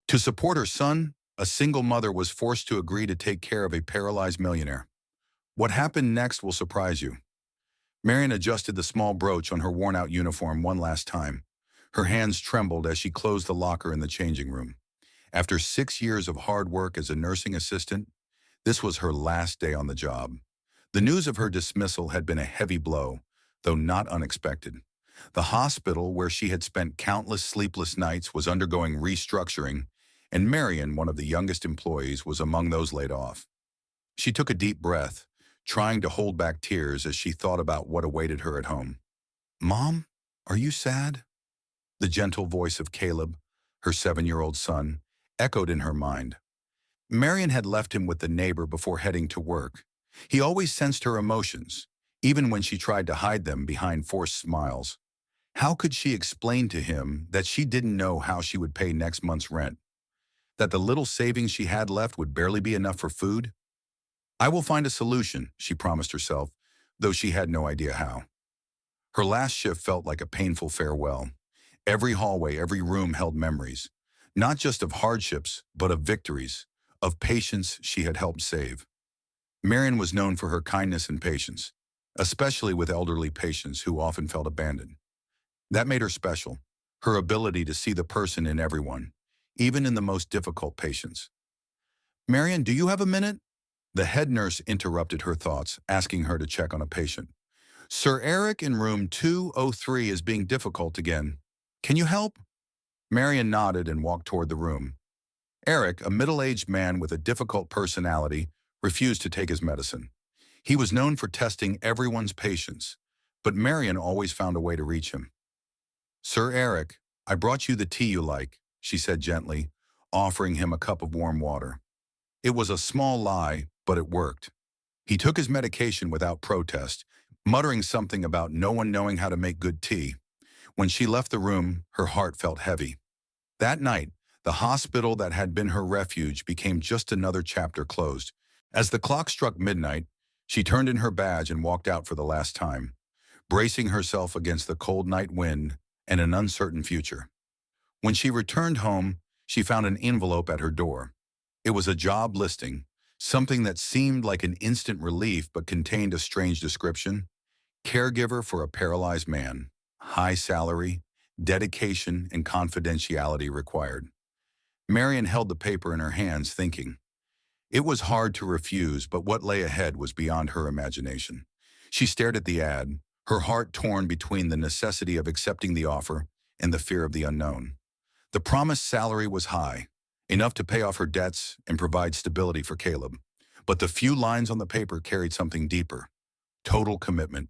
To support her son, a single mother was forced to agree to take care of a paralyzed millionaire. What happened next will surprise you. Marion adjusted the small brooch on her worn-out uniform one last time. Her hands trembled as she closed the locker in the changing room. After 6 years of hard work as a nursing assistant, this was her last day on the job. The news of her dismissal had been a heavy blow, though not unexpected. The hospital where she had spent countless sleepless nights was undergoing restructuring, and Marion, one of the youngest employees, was among those laid off. She took a deep breath, trying to hold back tears as she thought about what awaited her at home. "Mom, are you sad?" The gentle voice of Caleb, her 7-year-old son, echoed in her mind. Marion had left him with the neighbor before heading to work. He always sensed her emotions, even when she tried to hide them behind forced smiles. How could she explain to him that she didn't know how she would pay next month's rent? That the little savings she had left would barely be enough for food? "I will find a solution," she promised herself, though she had no idea how. Her last shift felt like a painful farewell. Every hallway, every room held memories, not just of hardships, but of victories, of patience she had helped save. Marion was known for her kindness and patience, especially with elderly patients who often felt abandoned. That made her special, her ability to see the person in everyone, even in the most difficult patients. "Marion, do you have a minute?" The head nurse interrupted her thoughts, asking her to check on a patient. "Sir Eric in room 203 is being difficult again. Can you help?" Marion nodded and walked toward the room. Eric, a middle-aged man with a difficult personality, refused to take his medicine. He was known for testing everyone's patience, but Marion always found a way to reach him. "Sir Eric, I brought you the tea you like," she said gently, offering him a cup of warm water. It was a small lie, but it worked. He took his medication without protest, muttering something about no one knowing how to make good tea. When she left the room, her heart felt heavy. That night, the hospital that had been her refuge became just another chapter closed. As the clock struck midnight, she turned in her badge and walked out for the last time, bracing herself against the cold night wind and an uncertain future. When she returned home, she found an envelope at her door. It was a job listing, something that seemed like an instant relief but contained a strange description. Caregiver for a paralyzed man. High salary, dedication, and confidentiality required. Marion held the paper in her hands, thinking. It was hard to refuse, but what lay ahead was beyond her imagination. She stared at the ad, her heart torn between the necessity of accepting the offer and the fear of the unknown. The promised salary was high, enough to pay off her debts and provide stability for Caleb. But the few lines on the paper carried something deeper. Total commitment,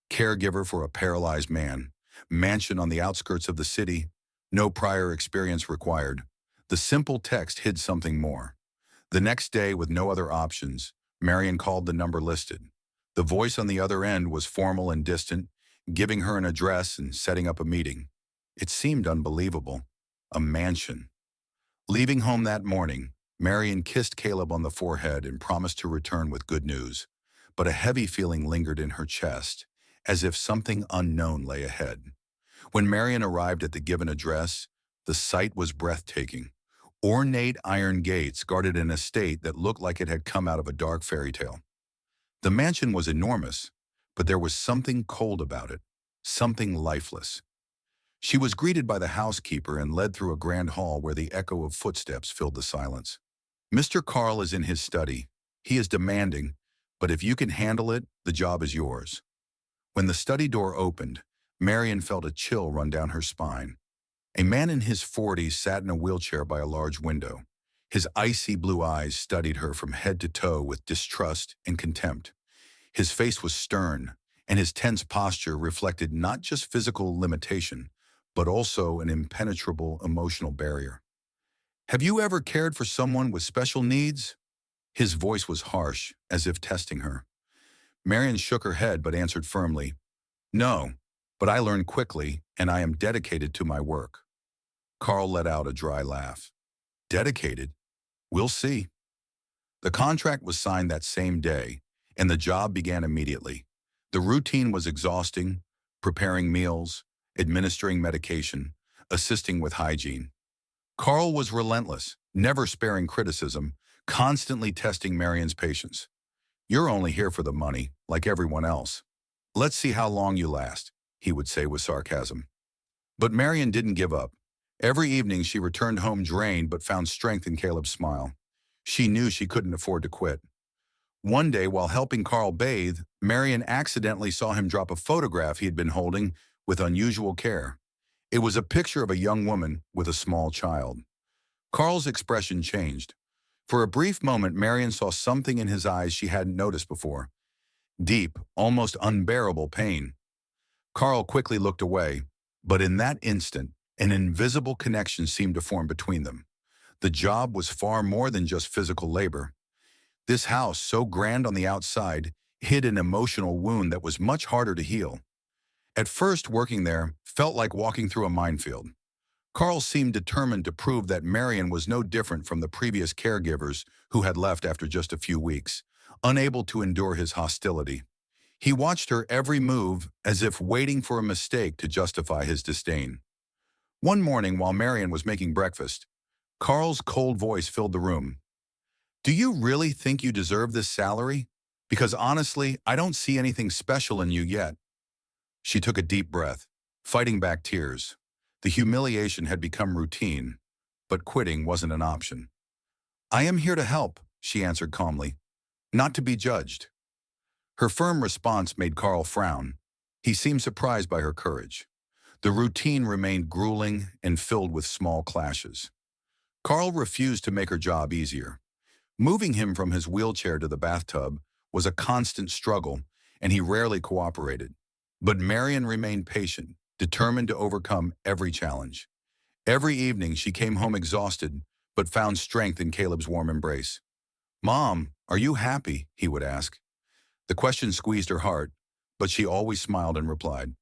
caregiver for a paralyzed man, mansion on the outskirts of the city, no prior experience required. The simple text hid something more. The next day, with no other options, Marion called the number listed. The voice on the other end was formal and distant, giving her an address and setting up a meeting. It seemed unbelievable. A mansion. Leaving home that morning, Marion kissed Caleb on the forehead and promised to return with good news. But a heavy feeling lingered in her chest, as if something unknown lay ahead. When Marion arrived at the given address, the sight was breathtaking. Ornate iron gates guarded an estate that looked like it had come out of a dark fairy tale. The mansion was enormous, but there was something cold about it, something lifeless. She was greeted by the housekeeper and led through a grand hall where the echo of footsteps filled the silence. "Mr. Carl is in his study. He is demanding, but if you can handle it, the job is yours." When the study door opened, Marion felt a chill run down her spine. A man in his 40s sat in a wheelchair by a large window. His icy blue eyes studied her from head to toe with distrust and contempt. His face was stern, and his tense posture reflected not just physical limitation, but also an impenetrable emotional barrier. "Have you ever cared for someone with special needs?" His voice was harsh, as if testing her. Marion shook her head but answered firmly, "No, but I learned quickly, and I am dedicated to my work." Carl let out a dry laugh. "Dedicated? We'll see." The contract was signed that same day, and the job began immediately. The routine was exhausting, preparing meals, administering medication, assisting with hygiene. Carl was relentless, never sparing criticism, constantly testing Marion's patience. "You're only here for the money, like everyone else. Let's see how long you last," he would say with sarcasm. But Marion didn't give up. Every evening she returned home drained but found strength in Caleb's smile. She knew she couldn't afford to quit. One day, while helping Carl bathe, Marion accidentally saw him drop a photograph he had been holding with unusual care. It was a picture of a young woman with a small child. Carl's expression changed. For a brief moment, Marion saw something in his eyes she hadn't noticed before. Deep, almost unbearable pain. Carl quickly looked away, but in that instant, an invisible connection seemed to form between them. The job was far more than just physical labor. This house, so grand on the outside, hid an emotional wound that was much harder to heal. At first, working there felt like walking through a minefield. Carl seemed determined to prove that Marion was no different from the previous caregivers who had left after just a few weeks, unable to endure his hostility. He watched her every move as if waiting for a mistake to justify his disdain. One morning, while Marion was making breakfast, Carl's cold voice filled the room. "Do you really think you deserve this salary? Because honestly, I don't see anything special in you yet." She took a deep breath, fighting back tears. The humiliation had become routine, but quitting wasn't an option. "I am here to help," she answered calmly, "not to be judged." Her firm response made Carl frown. He seemed surprised by her courage. The routine remained grueling and filled with small clashes. Carl refused to make her job easier. Moving him from his wheelchair to the bathtub was a constant struggle, and he rarely cooperated. But Marion remained patient, determined to overcome every challenge. Every evening she came home exhausted, but found strength in Caleb's warm embrace. "Mom, are you happy?" he would ask. The question squeezed her heart, but she always smiled and replied,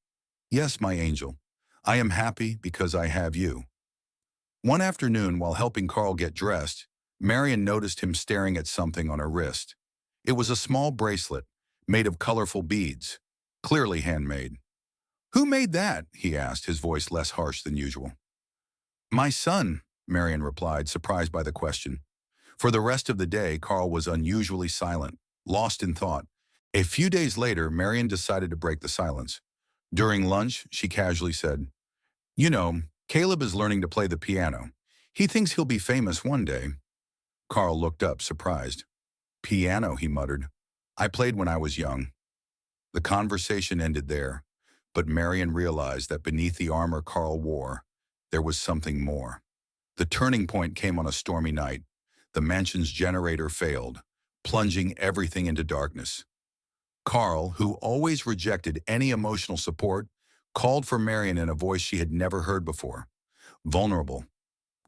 "Yes, my angel. I am happy because I have you." One afternoon, while helping Carl get dressed, Marion noticed him staring at something on her wrist. It was a small bracelet, made of colorful beads, clearly handmade. "Who made that?" he asked, his voice less harsh than usual. "My son," Marion replied, surprised by the question. For the rest of the day, Carl was unusually silent, lost in thought. A few days later, Marion decided to break the silence. During lunch, she casually said, "You know, Caleb is learning to play the piano. He thinks he'll be famous one day." Carl looked up, surprised. "Piano," he muttered. "I played when I was young." The conversation ended there, but Marion realized that beneath the armor Carl wore, there was something more. The turning point came on a stormy night. The mansion's generator failed, plunging everything into darkness. Carl, who always rejected any emotional support, called for Marion in a voice she had never heard before, vulnerable.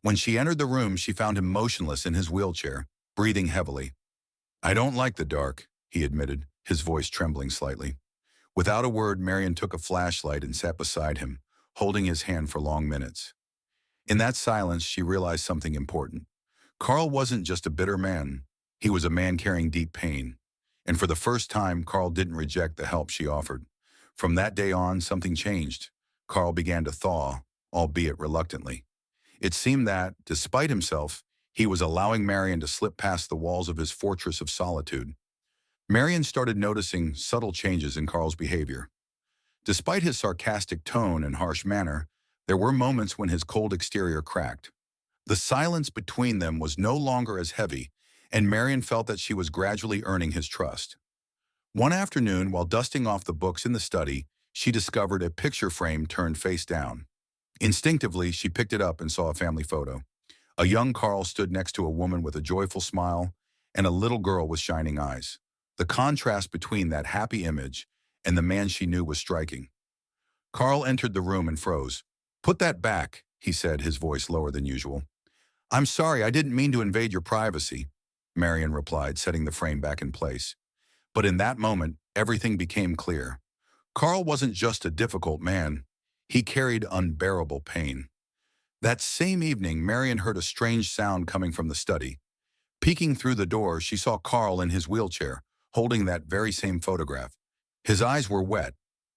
When she entered the room, she found him motionless in his wheelchair, breathing heavily. "I don't like the dark," he admitted, his voice trembling slightly. Without a word, Marion took a flashlight and sat beside him, holding his hand for long minutes. In that silence, she realized something important. Carl wasn't just a bitter man. He was a man carrying deep pain. And for the first time, Carl didn't reject the help she offered. From that day on, something changed. Carl began to thaw, albeit reluctantly. It seemed that, despite himself, he was allowing Marion to slip past the walls of his fortress of solitude. Marion started noticing subtle changes in Carl's behavior. Despite his sarcastic tone and harsh manner, there were moments when his cold exterior cracked. The silence between them was no longer as heavy, and Marion felt that she was gradually earning his trust. One afternoon, while dusting off the books in the study, she discovered a picture frame turned face down. Instinctively, she picked it up and saw a family photo. A young Carl stood next to a woman with a joyful smile and a little girl with shining eyes. The contrast between that happy image and the man she knew was striking. Carl entered the room and froze. "Put that back," he said, his voice lower than usual. "I'm sorry, I didn't mean to invade your privacy," Marion replied, setting the frame back in place. But in that moment, everything became clear. Carl wasn't just a difficult man. He carried unbearable pain. That same evening, Marion heard a strange sound coming from the study. Peeking through the door, she saw Carl in his wheelchair, holding that very same photograph. His eyes were wet,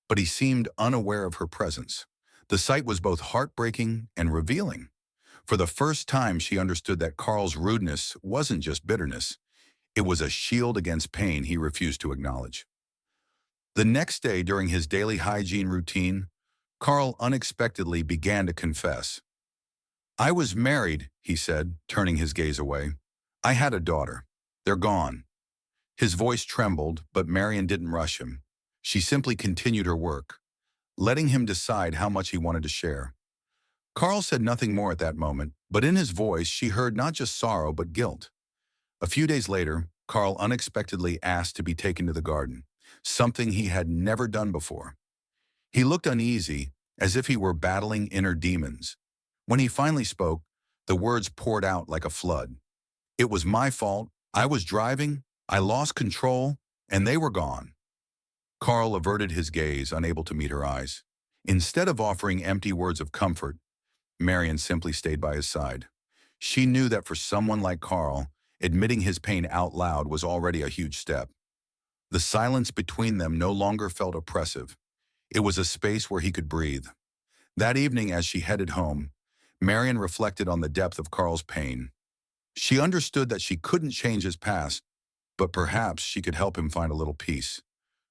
but he seemed unaware of her presence. The sight was both heartbreaking and revealing. For the first time, she understood that Carl's rudeness wasn't just bitterness. It was a shield against pain he refused to acknowledge. The next day, during his daily hygiene routine, Carl unexpectedly began to confess. "I was married," he said, turning his gaze away. "I had a daughter. They're gone." His voice trembled, but Marion didn't rush him. She simply continued her work, letting him decide how much he wanted to share. Carl said nothing more at that moment, but in his voice she heard not just sorrow but guilt. A few days later, Carl unexpectedly asked to be taken to the garden, something he had never done before. He looked uneasy, as if he were battling inner demons. When he finally spoke, the words poured out like a flood. "It was my fault. I was driving. I lost control, and they were gone." Carl averted his gaze, unable to meet her eyes. Instead of offering empty words of comfort, Marion simply stayed by his side. She knew that for someone like Carl, admitting his pain out loud was already a huge step. The silence between them no longer felt oppressive. It was a space where he could breathe. That evening, as she headed home, Marion reflected on the depth of Carl's pain. She understood that she couldn't change his past, but perhaps she could help him find a little peace.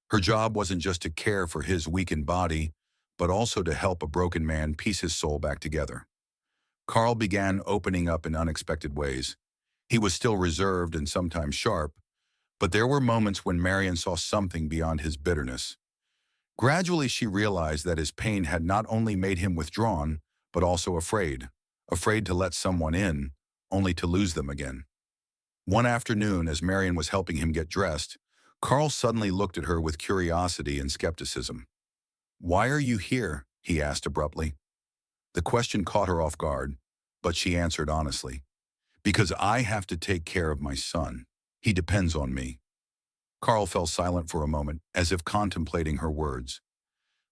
Her job wasn't just to care for his weakened body, but also to help a broken man piece his soul back together. Carl began opening up in unexpected ways. He was still reserved and sometimes sharp, but there were moments when Marion saw something beyond his bitterness. Gradually, she realized that his pain had not only made him withdrawn, but also afraid to let someone in, only to lose them again. One afternoon, as Marion was helping him get dressed, Carl suddenly looked at her with curiosity and skepticism. "Why are you here?" he asked abruptly. The question caught her off guard, but she answered honestly. "Because I have to take care of my son. He depends on me." Carl fell silent for a moment, as if contemplating her words.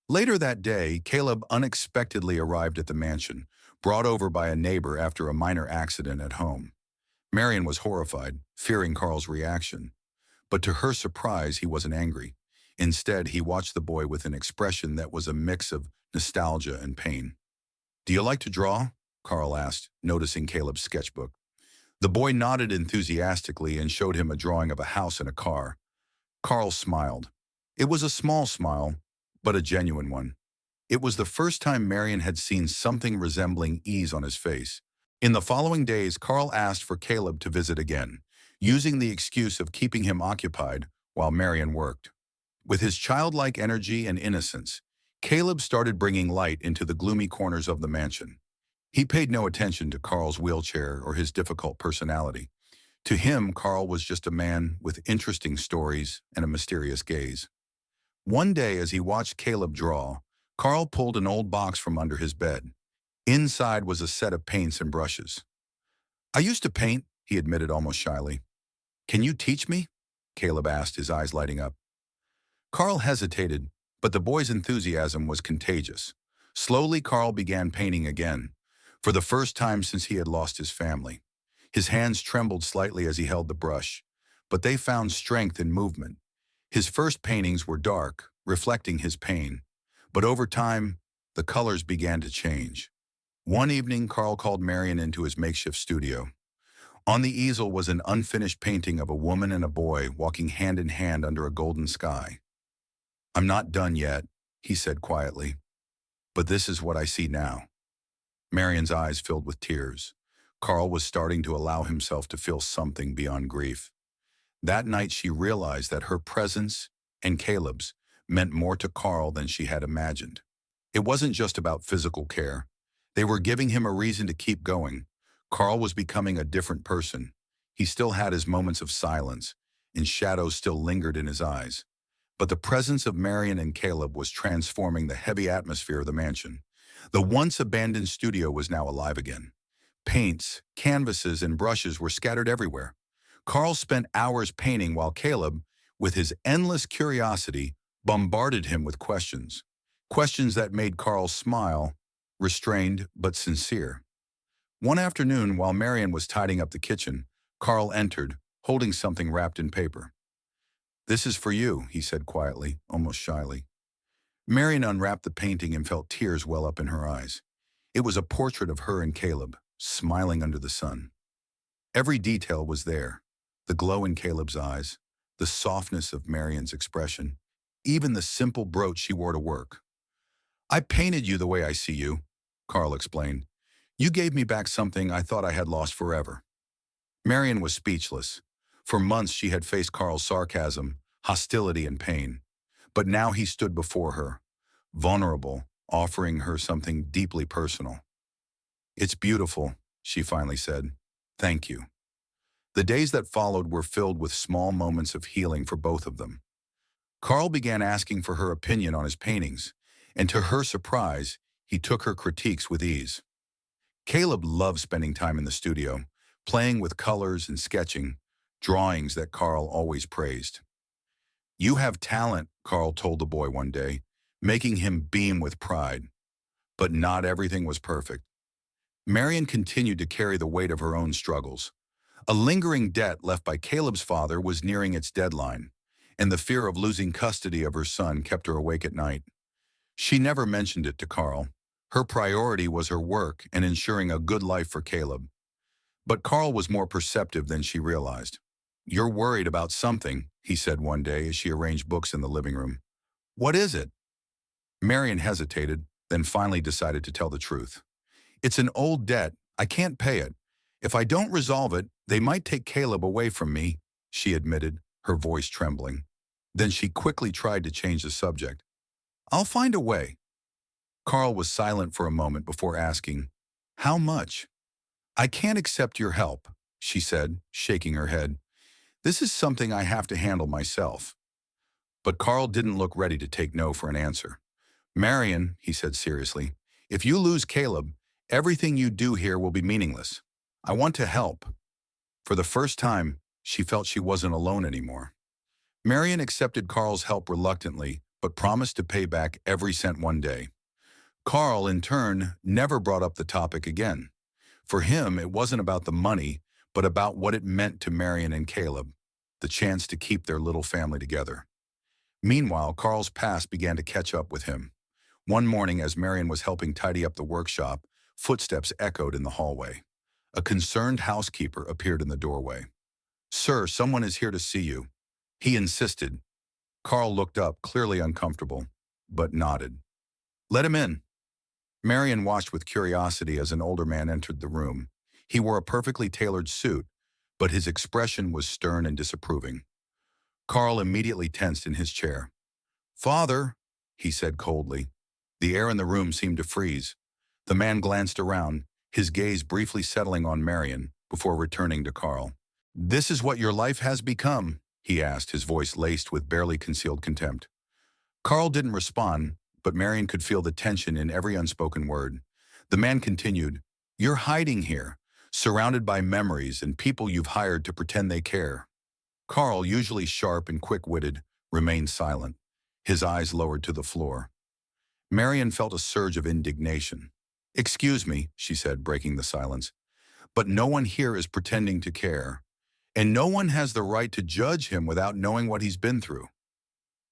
Later that day, Caleb unexpectedly arrived at the mansion, brought over by a neighbor after a minor accident at home. Marion was horrified, fearing Carl's reaction. But to her surprise, he wasn't angry. Instead, he watched the boy with an expression that was a mix of nostalgia and pain. "Do you like to draw?" Carl asked, noticing Caleb's sketchbook. The boy nodded enthusiastically and showed him a drawing of a house and a car. Carl smiled. It was a small smile, but a genuine one. It was the first time Marion had seen something resembling ease on his face. In the following days, Carl asked for Caleb to visit again, using the excuse of keeping him occupied while Marion worked. With his childlike energy and innocence, Caleb started bringing light into the gloomy corners of the mansion. He paid no attention to Carl's wheelchair or his difficult personality. To him, Carl was just a man with interesting stories and a mysterious gaze. One day, as he watched Caleb draw, Carl pulled an old box from under his bed. Inside was a set of paints and brushes. "I used to paint," he admitted almost shyly. "Can you teach me?" Caleb asked, his eyes lighting up. Carl hesitated, but the boy's enthusiasm was contagious. Slowly, Carl began painting again, for the first time since he had lost his family. His hands trembled slightly as he held the brush, but they found strength in movement. His first paintings were dark, reflecting his pain, but over time, the colors began to change. One evening, Carl called Marion into his makeshift studio. On the easel was an unfinished painting of a woman and a boy walking hand in hand under a golden sky. "I'm not done yet," he said quietly, "but this is what I see now." Marion's eyes filled with tears. Carl was starting to allow himself to feel something beyond grief. That night she realized that her presence and Caleb's meant more to Carl than she had imagined. It wasn't just about physical care. They were giving him a reason to keep going. Carl was becoming a different person. He still had his moments of silence, and shadows still lingered in his eyes. But the presence of Marion and Caleb was transforming the heavy atmosphere of the mansion. The once abandoned studio was now alive again. Paints, canvases, and brushes were scattered everywhere. Carl spent hours painting while Caleb, with his endless curiosity, bombarded him with questions. Questions that made Carl smile, restrained but sincere. One afternoon, while Marion was tidying up the kitchen, Carl entered, holding something wrapped in paper. "This is for you," he said quietly, almost shyly. Marion unwrapped the painting and felt tears well up in her eyes. It was a portrait of her and Caleb, smiling under the sun. Every detail was there. The glow in Caleb's eyes, the softness of Marion's expression, even the simple brooch she wore to work. I painted you the way I see you, Carl explained. You gave me back something I thought I had lost forever. Marion was speechless. For months she had faced Carl's sarcasm, hostility, and pain. But now he stood before her, vulnerable, offering her something deeply personal. It's beautiful, she finally said. Thank you. The days that followed were filled with small moments of healing for both of them. Carl began asking for her opinion on his paintings, and to her surprise, he took her critiques with ease. Caleb loved spending time in the studio, playing with colors and sketching, drawings that Carl always praised. You have talent, Carl told the boy one day, making him beam with pride. But not everything was perfect. Marion continued to carry the weight of her own struggles. A lingering debt left by Caleb's father was nearing its deadline, and the fear of losing custody of her son kept her awake at night. She never mentioned it to Carl. Her priority was her work and ensuring a good life for Caleb. But Carl was more perceptive than she realized. You're worried about something, he said one day as she arranged books in the living room. What is it? Marion hesitated, then finally decided to tell the truth. It's an old debt. I can't pay it. If I don't resolve it, they might take Caleb away from me, she admitted, her voice trembling. Then she quickly tried to change the subject. I'll find a way. Carl was silent for a moment before asking, How much? I can't accept your help, she said, shaking her head. This is something I have to handle myself. But Carl didn't look ready to take no for an answer. Marion, he said seriously, if you lose Caleb, everything you do here will be meaningless. I want to help. For the first time, she felt she wasn't alone anymore. Marion accepted Carl's help reluctantly, but promised to pay back every cent one day. Carl, in turn, never brought up the topic again. For him, it wasn't about the money, but about what it meant to Marion and Caleb, the chance to keep their little family together. Meanwhile, Carl's past began to catch up with him. One morning, as Marion was helping tidy up the workshop, footsteps echoed in the hallway. A concerned housekeeper appeared in the doorway. Sir, someone is here to see you. He insisted. Carl looked up, clearly uncomfortable, but nodded. Let him in. Marion watched with curiosity as an older man entered the room. He wore a perfectly tailored suit, but his expression was stern and disapproving. Carl immediately tensed in his chair. Father, he said coldly. The air in the room seemed to freeze. The man glanced around, his gaze briefly settling on Marion, before returning to Carl. This is what your life has become, he asked, his voice laced with barely concealed contempt. Carl didn't respond, but Marion could feel the tension in every unspoken word. The man continued, You're hiding here, surrounded by memories and people you've hired to pretend they care. Carl, usually sharp and quick-witted, remained silent, his eyes lowered to the floor. Marion felt a surge of indignation. Excuse me, she said, breaking the silence, but no one here is pretending to care, and no one has the right to judge him without knowing what he's been through.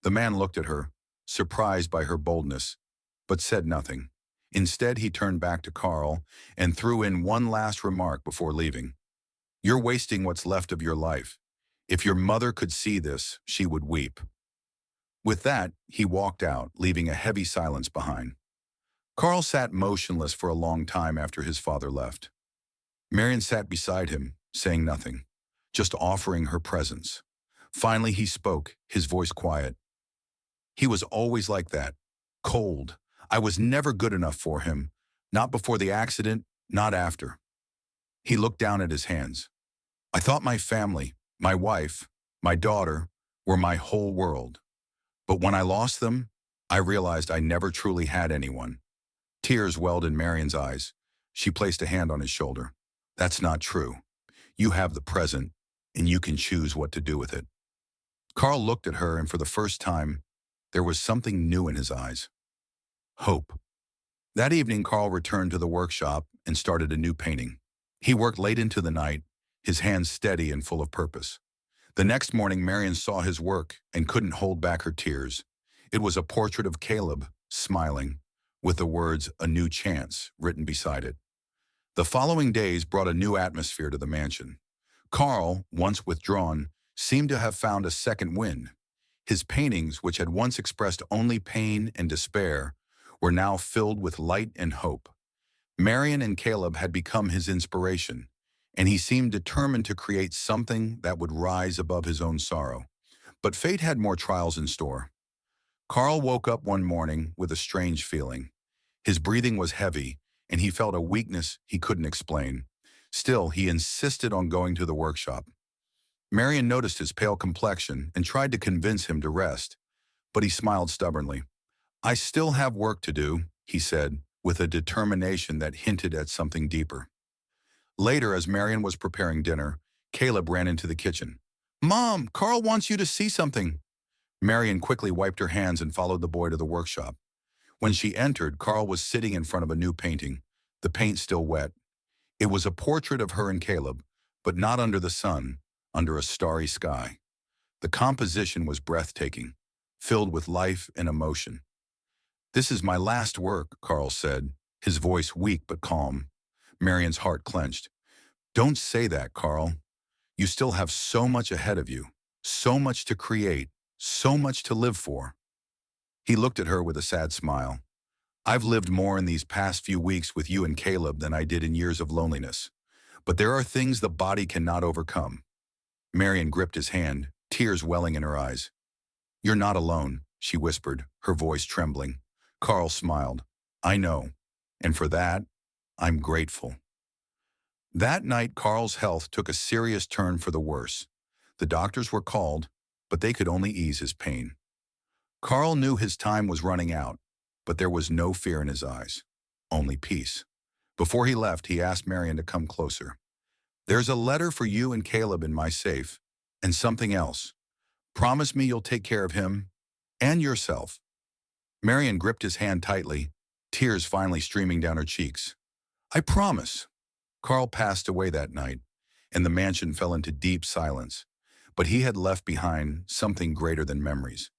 The man looked at her, surprised by her boldness, but said nothing. Instead, he turned back to Carl and threw in one last remark before leaving. You're wasting what's left of your life. If your mother could see this, she would weep. With that, he walked out, leaving a heavy silence behind. Carl sat motionless for a long time after his father left. Marion sat beside him, saying nothing, just offering her presence. Finally, he spoke, his voice quiet. He was always like that, cold. I was never good enough for him, not before the accident, not after. He looked down at his hands. I thought my family, my wife, my daughter, were my whole world. But when I lost them, I realized I never truly had anyone. Tears welled in Marion's eyes. She placed a hand on his shoulder. That's not true. You have the present, and you can choose what to do with it. Carl looked at her, and for the first time, there was something new in his eyes. Hope. That evening, Carl returned to the workshop and started a new painting. He worked late into the night, his hands steady and full of purpose. The next morning, Marion saw his work and couldn't hold back her tears. It was a portrait of Caleb, smiling, with the words, "A new chance," written beside it. The following days brought a new atmosphere to the mansion. Carl, once withdrawn, seemed to have found a second wind. His paintings, which had once expressed only pain and despair, were now filled with light and hope. Marion and Caleb had become his inspiration, and he seemed determined to create something that would rise above his own sorrow. But fate had more trials in store. Carl woke up one morning with a strange feeling. His breathing was heavy, and he felt a weakness he couldn't explain. Still, he insisted on going to the workshop. Marion noticed his pale complexion and tried to convince him to rest, but he smiled stubbornly. "I still have work to do," he said, with a determination that hinted at something deeper. Later, as Marion was preparing dinner, Caleb ran into the kitchen. "Mom, Carl wants you to see something." Marion quickly wiped her hands and followed the boy to the workshop. When she entered, Carl was sitting in front of a new painting, the paint still wet. It was a portrait of her and Caleb, but not under the sun, under a starry sky. The composition was breathtaking, filled with life and emotion. "This is my last work," Carl said, his voice weak but calm. Marion's heart clenched. "Don't say that, Carl. You still have so much ahead of you, so much to create, so much to live for." He looked at her with a sad smile. "I've lived more in these past few weeks with you and Caleb than I did in years of loneliness. But there are things the body cannot overcome." Marion gripped his hand, tears welling in her eyes. "You're not alone," she whispered, her voice trembling. Carl smiled. "I know, and for that, I'm grateful." That night, Carl's health took a serious turn for the worse. The doctors were called, but they could only ease his pain. Carl knew his time was running out, but there was no fear in his eyes, only peace. Before he left, he asked Marion to come closer. "There's a letter for you and Caleb in my safe, and something else. Promise me you'll take care of him and yourself." Marion gripped his hand tightly, tears finally streaming down her cheeks. "I promise." Carl passed away that night, and the mansion fell into deep silence. But he had left behind something greater than memories.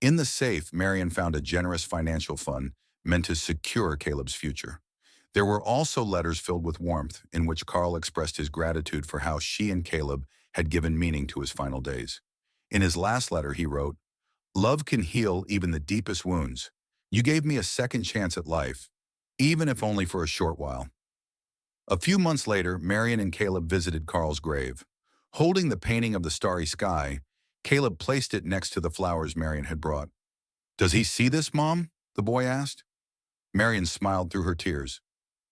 In the safe, Marion found a generous financial fund meant to secure Caleb's future. There were also letters filled with warmth in which Carl expressed his gratitude for how she and Caleb had given meaning to his final days. In his last letter, he wrote, "Love can heal even the deepest wounds. You gave me a second chance at life, even if only for a short while." A few months later, Marion and Caleb visited Carl's grave. Holding the painting of the starry sky, Caleb placed it next to the flowers Marion had brought. "Does he see this, Mom?" the boy asked. Marion smiled through her tears.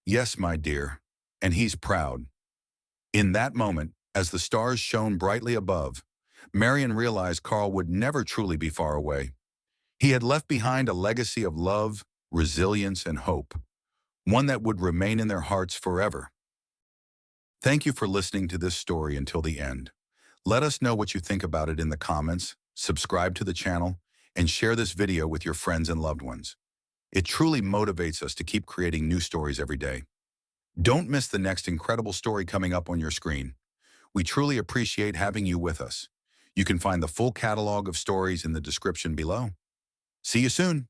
"Yes, my dear, and he's proud." In that moment, as the stars shone brightly above, Marion realized Carl would never truly be far away. He had left behind a legacy of love, resilience, and hope, one that would remain in their hearts forever. Thank you for listening to this story until the end. Let us know what you think about it in the comments, subscribe to the channel, and share this video with your friends and loved ones. It truly motivates us to keep creating new stories every day. Don't miss the next incredible story coming up on your screen. We truly appreciate having you with us. You can find the full catalog of stories in the description below. See you soon.